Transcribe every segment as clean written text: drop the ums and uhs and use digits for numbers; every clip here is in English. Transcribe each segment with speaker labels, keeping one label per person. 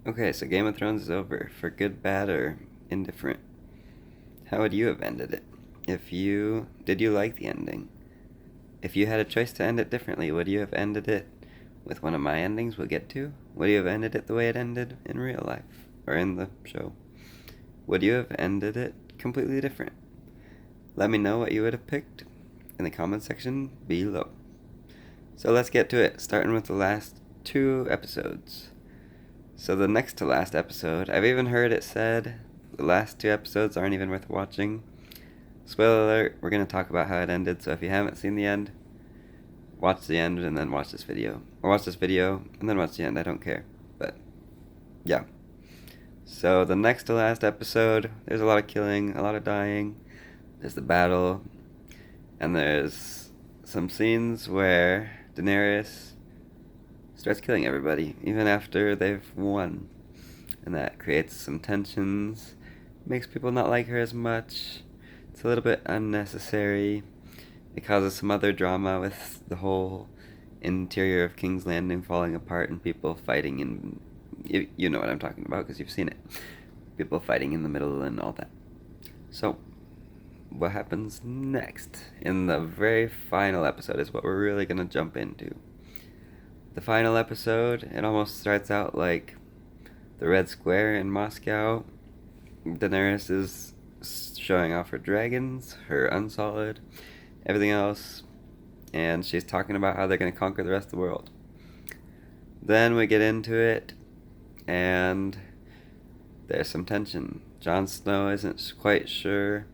Speaker 1: Okay, so Game of Thrones is over. For good, bad, or indifferent. How would you have ended it? Did you like the ending? If you had a choice to end it differently, would you have ended it with one of my endings we'll get to? Would you have ended it the way it ended in real life? Or in the show? Would you have ended it completely different? Let me know what you would have picked in the comment section below. So let's get to it, starting with the last two episodes. So the next to last episode, I've even heard it said the last two episodes aren't even worth watching. Spoiler alert, we're going to talk about how it ended, so if you haven't seen the end, watch the end and then watch this video. Or watch this video and then watch the end, I don't care. But, yeah. So the next to last episode, there's a lot of killing, a lot of dying. There's the battle, and there's some scenes where Daenerys starts killing everybody, even after they've won. And that creates some tensions, makes people not like her as much. It's a little bit unnecessary. It causes some other drama with the whole interior of King's Landing falling apart and people fighting in. You know what I'm talking about because you've seen it. People fighting in the middle and all that. So, what happens next? In the very final episode is what we're really going to jump into. The final episode, it almost starts out like the Red Square in Moscow. Daenerys is showing off her dragons, her Unsullied, everything else, and she's talking about how they're going to conquer the rest of the world. Then we get into it, and there's some tension. Jon Snow isn't quite sure.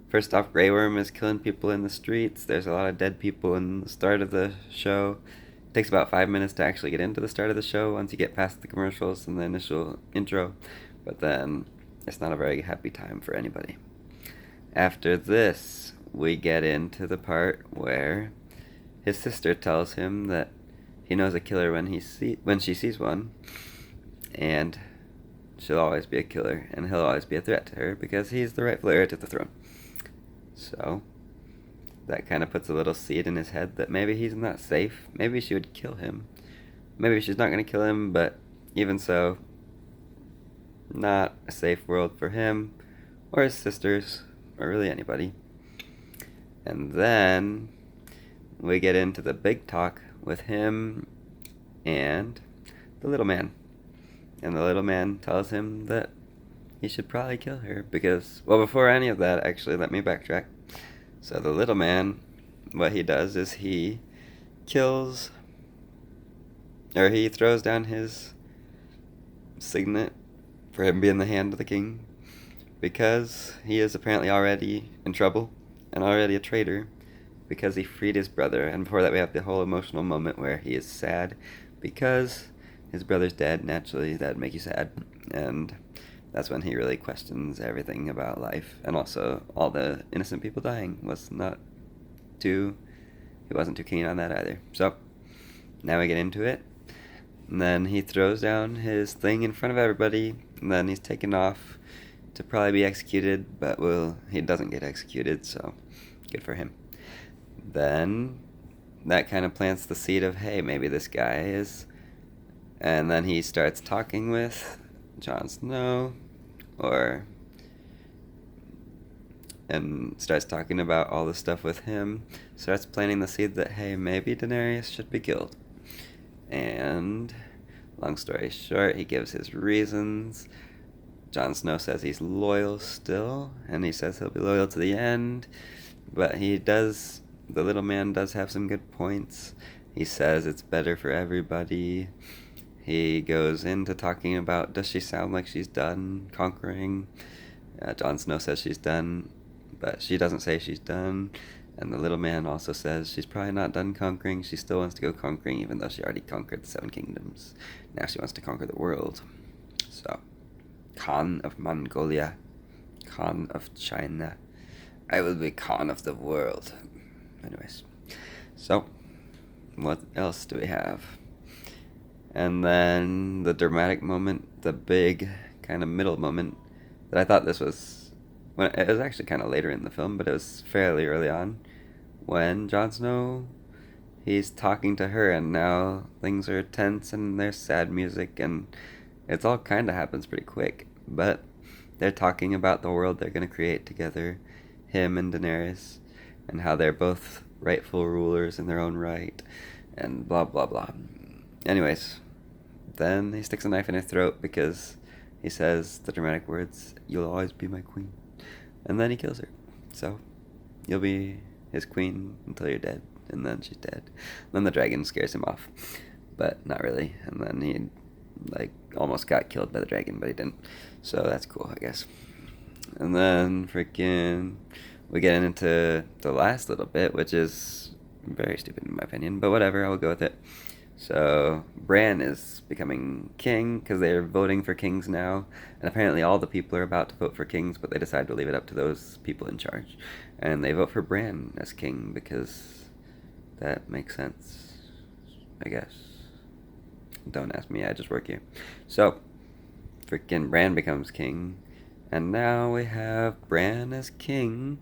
Speaker 1: First off, Grey Worm is killing people in the streets. There's a lot of dead people in the start of the show. It takes about 5 minutes to actually get into the start of the show once you get past the commercials and the initial intro, but then it's not a very happy time for anybody. After this, we get into the part where his sister tells him that he knows a killer when she sees one, and she'll always be a killer, and he'll always be a threat to her because he's the rightful heir to the throne. So that kind of puts a little seed in his head that maybe he's not safe. Maybe she would kill him. Maybe she's not going to kill him, but even so, not a safe world for him or his sisters or really anybody. And then we get into the big talk with him and the little man. And the little man tells him that he should probably kill her because, well, before any of that, actually, let me backtrack. So the little man, what he does is he kills, or he throws down his signet for him being the hand of the king because he is apparently already in trouble and already a traitor because he freed his brother. And before that, we have the whole emotional moment where he is sad because his brother's dead. Naturally, that'd make you sad. And that's when he really questions everything about life. And also, all the innocent people dying he wasn't too keen on that either. So, now we get into it. And then he throws down his thing in front of everybody. And then he's taken off to probably be executed. But he doesn't get executed, so good for him. Then that kind of plants the seed of, hey, maybe this guy is. And then he starts talking with Jon Snow, and starts talking about all the stuff with him. Starts planting the seed that, hey, maybe Daenerys should be killed. And long story short, he gives his reasons. Jon Snow says he's loyal still, and he says he'll be loyal to the end. But the little man does have some good points. He says it's better for everybody. He goes into talking about, does she sound like she's done conquering? Jon Snow says she's done, but she doesn't say she's done. And the little man also says she's probably not done conquering. She still wants to go conquering, even though she already conquered the Seven Kingdoms. Now she wants to conquer the world. So, Khan of Mongolia, Khan of China. I will be Khan of the world. Anyways, so what else do we have? And then the dramatic moment, the big kind of middle moment that I thought this was, when it was actually kind of later in the film, but it was fairly early on, when Jon Snow, he's talking to her and now things are tense and there's sad music and It's all kind of happens pretty quick, but they're talking about the world they're going to create together, him and Daenerys, and how they're both rightful rulers in their own right, and blah blah blah. Anyways, then he sticks a knife in her throat because he says the dramatic words, "You'll always be my queen," and then he kills her. So, you'll be his queen until you're dead, and then she's dead. Then the dragon scares him off, but not really. And then he almost got killed by the dragon, but he didn't. So that's cool, I guess. And then freaking we get into the last little bit, which is very stupid in my opinion, but whatever, I will go with it. So Bran is becoming king because they're voting for kings now, and apparently all the people are about to vote for kings, but they decide to leave it up to those people in charge, and they vote for Bran as king because that makes sense, I guess. Don't ask me, I just work here. So freaking Bran becomes king, and now we have Bran as king.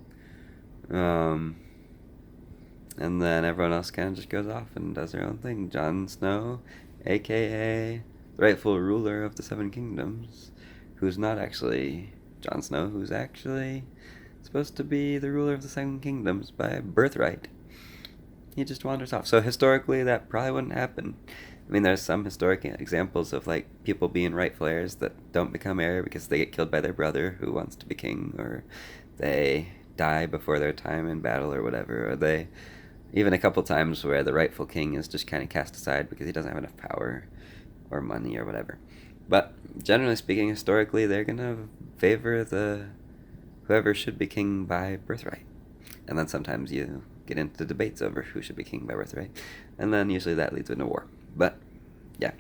Speaker 1: And then everyone else kind of just goes off and does their own thing. Jon Snow, aka the rightful ruler of the Seven Kingdoms, who's not actually Jon Snow, who's actually supposed to be the ruler of the Seven Kingdoms by birthright. He just wanders off. So historically, that probably wouldn't happen. I mean, there's some historic examples of people being rightful heirs that don't become heir because they get killed by their brother who wants to be king, or they die before their time in battle or whatever, or they even a couple times where the rightful king is just kind of cast aside because he doesn't have enough power or money or whatever. But generally speaking, historically, they're gonna favor the whoever should be king by birthright. And then sometimes you get into debates over who should be king by birthright, and then usually that leads into war. But yeah,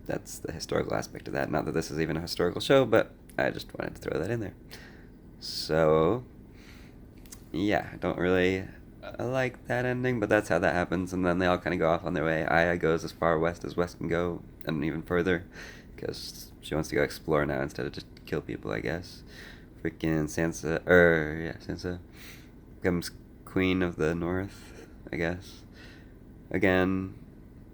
Speaker 1: that's the historical aspect of that. Not that this is even a historical show, but I just wanted to throw that in there. So yeah, I don't really like that ending, but that's how that happens. And then they all kind of go off on their way. Aya goes as far west as west can go, and even further, because she wants to go explore now instead of just kill people, I guess. Freaking Sansa becomes queen of the north, I guess. Again,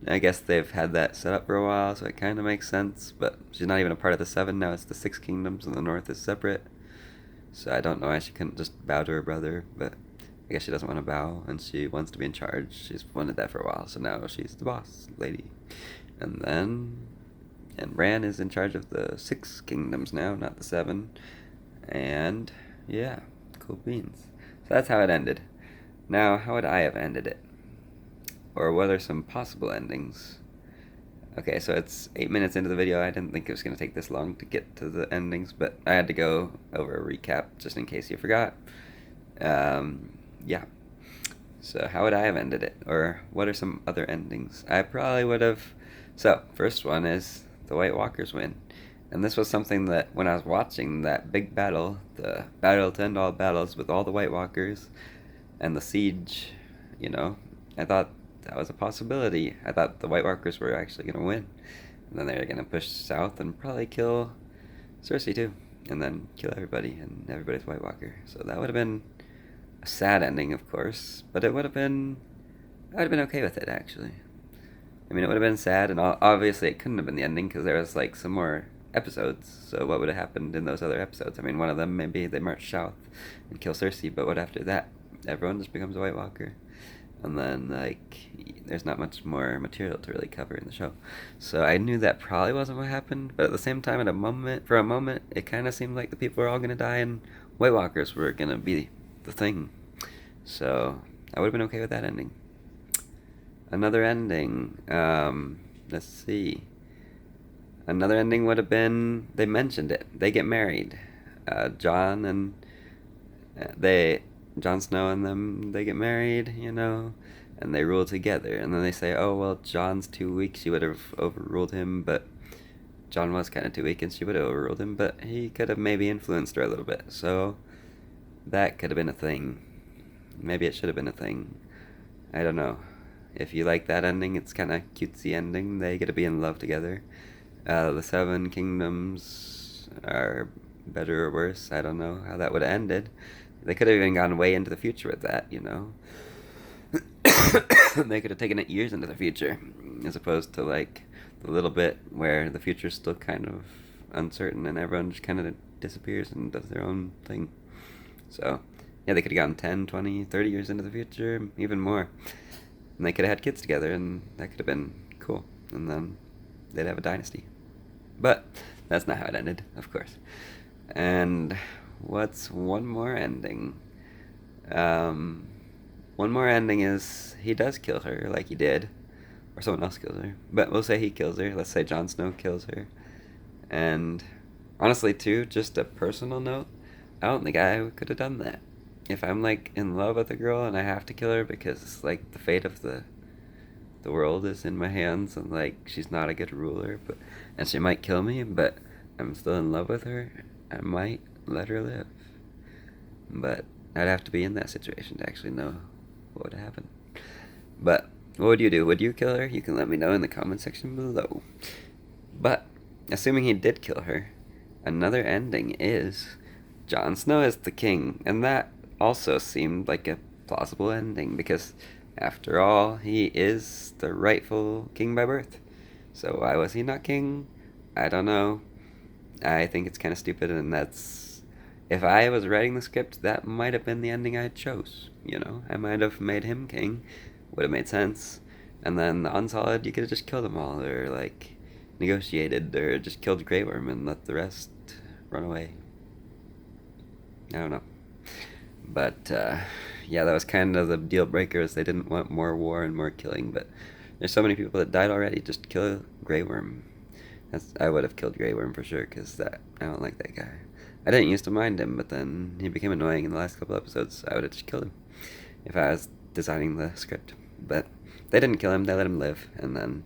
Speaker 1: I guess they've had that set up for a while, so it kind of makes sense, but she's not even a part of the seven now. It's the six kingdoms, and the north is separate. So I don't know why she couldn't just bow to her brother, but I guess she doesn't want to bow, and she wants to be in charge. She's wanted that for a while, so now she's the boss lady. And Bran is in charge of the six kingdoms now, not the seven. And yeah, cool beans. So that's how it ended. Now, how would I have ended it? Or what are some possible endings? Okay, so it's 8 minutes into the video. I didn't think it was going to take this long to get to the endings, but I had to go over a recap just in case you forgot. Yeah. So how would I have ended it? Or what are some other endings? I probably would have... So, first one is the White Walkers win. And this was something that when I was watching that big battle, the battle to end all battles with all the White Walkers and the siege, I thought that was a possibility. I thought the White Walkers were actually going to win. And then they were going to push south and probably kill Cersei too. And then kill everybody, and everybody's White Walker. So that would have been a sad ending, of course. But I would have been okay with it, actually. I mean, it would have been sad, and obviously it couldn't have been the ending because there was some more episodes. So what would have happened in those other episodes? I mean, one of them, maybe they march south and kill Cersei, but what after that? Everyone just becomes a White Walker. And then, there's not much more material to really cover in the show. So I knew that probably wasn't what happened, but at the same time, for a moment, it kind of seemed like the people were all going to die and White Walkers were going to be the thing. So I would have been okay with that ending. Another ending, let's see. Another ending would have been, they mentioned it. They get married. Jon Snow and them, they get married, and they rule together. And then they say, oh, well, Jon's too weak. She would have overruled him, but Jon was kind of too weak and she would have overruled him, but he could have maybe influenced her a little bit. So that could have been a thing. Maybe it should have been a thing. I don't know. If you like that ending, it's kind of cutesy ending. They get to be in love together. The Seven Kingdoms are better or worse. I don't know how that would have ended. They could have even gone way into the future with that, They could have taken it years into the future, as opposed to, the a little bit where the future's still kind of uncertain and everyone just kind of disappears and does their own thing. So, yeah, they could have gotten 10, 20, 30 years into the future, even more. And they could have had kids together, and that could have been cool. And then they'd have a dynasty. But that's not how it ended, of course. And what's one more ending? One more ending is he does kill her, like he did. Or someone else kills her. But we'll say he kills her. Let's say Jon Snow kills her. And honestly, too, just a personal note, I don't think I could have done that. If I'm like in love with a girl and I have to kill her because like the fate of the world is in my hands and like she's not a good ruler, but and she might kill me, but I'm still in love with her, I might let her live. But I'd have to be in that situation to actually know what would happen. But what would you do? Would you kill her? You can let me know in the comment section below. But assuming he did kill her, another ending is Jon Snow is the king, and that also seemed like a plausible ending because after all, he is the rightful king by birth. So why was he not king? I don't know. I think it's kind of stupid, and that's... If I was writing the script, that might have been the ending I chose. You know, I might have made him king. Would have made sense. And then the Unsolid, you could have just killed them all, or like negotiated, or just killed Grey Worm and let the rest run away. I don't know. But yeah, that was kind of the deal breaker, is they didn't want more war and more killing. But there's so many people that died already. Just kill Grey Worm. I would have killed Grey Worm for sure, because I don't like that guy. I didn't used to mind him, but then he became annoying in the last couple episodes. I would have just killed him if I was designing the script. But they didn't kill him, they let him live. And then,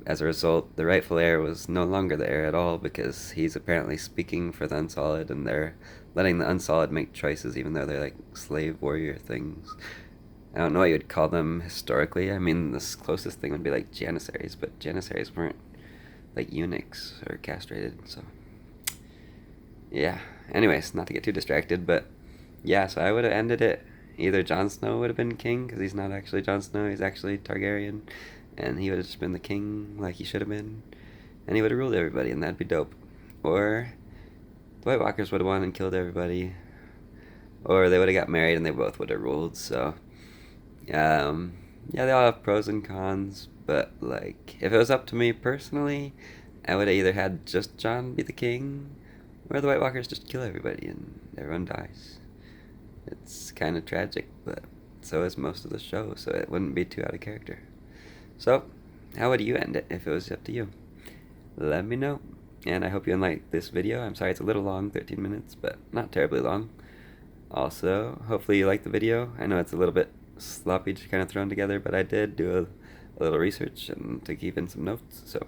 Speaker 1: as a result, the rightful heir was no longer the heir at all, because he's apparently speaking for the Unsolid, and they're letting the Unsolid make choices, even though they're like slave warrior things. I don't know what you would call them historically. I mean, the closest thing would be like Janissaries, but Janissaries weren't like eunuchs or castrated, so... Yeah, anyways, not to get too distracted, but yeah, so I would have ended it. Either Jon Snow would have been king, because he's not actually Jon Snow, he's actually Targaryen, and he would have just been the king like he should have been, and he would have ruled everybody, and that'd be dope. Or the White Walkers would have won and killed everybody, or they would have got married and they both would have ruled. So yeah, they all have pros and cons, but like if it was up to me personally, I would have either had just Jon be the king, or the White Walkers just kill everybody and everyone dies. It's kind of tragic, but so is most of the show, so it wouldn't be too out of character. So, how would you end it if it was up to you? Let me know. And I hope you liked this video. I'm sorry it's a little long, 13 minutes, but not terribly long. Also, hopefully you liked the video. I know it's a little bit sloppy, just kind of thrown together, but I did do a little research and to keep in some notes. So,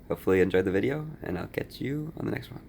Speaker 1: hopefully you enjoyed the video, and I'll catch you on the next one.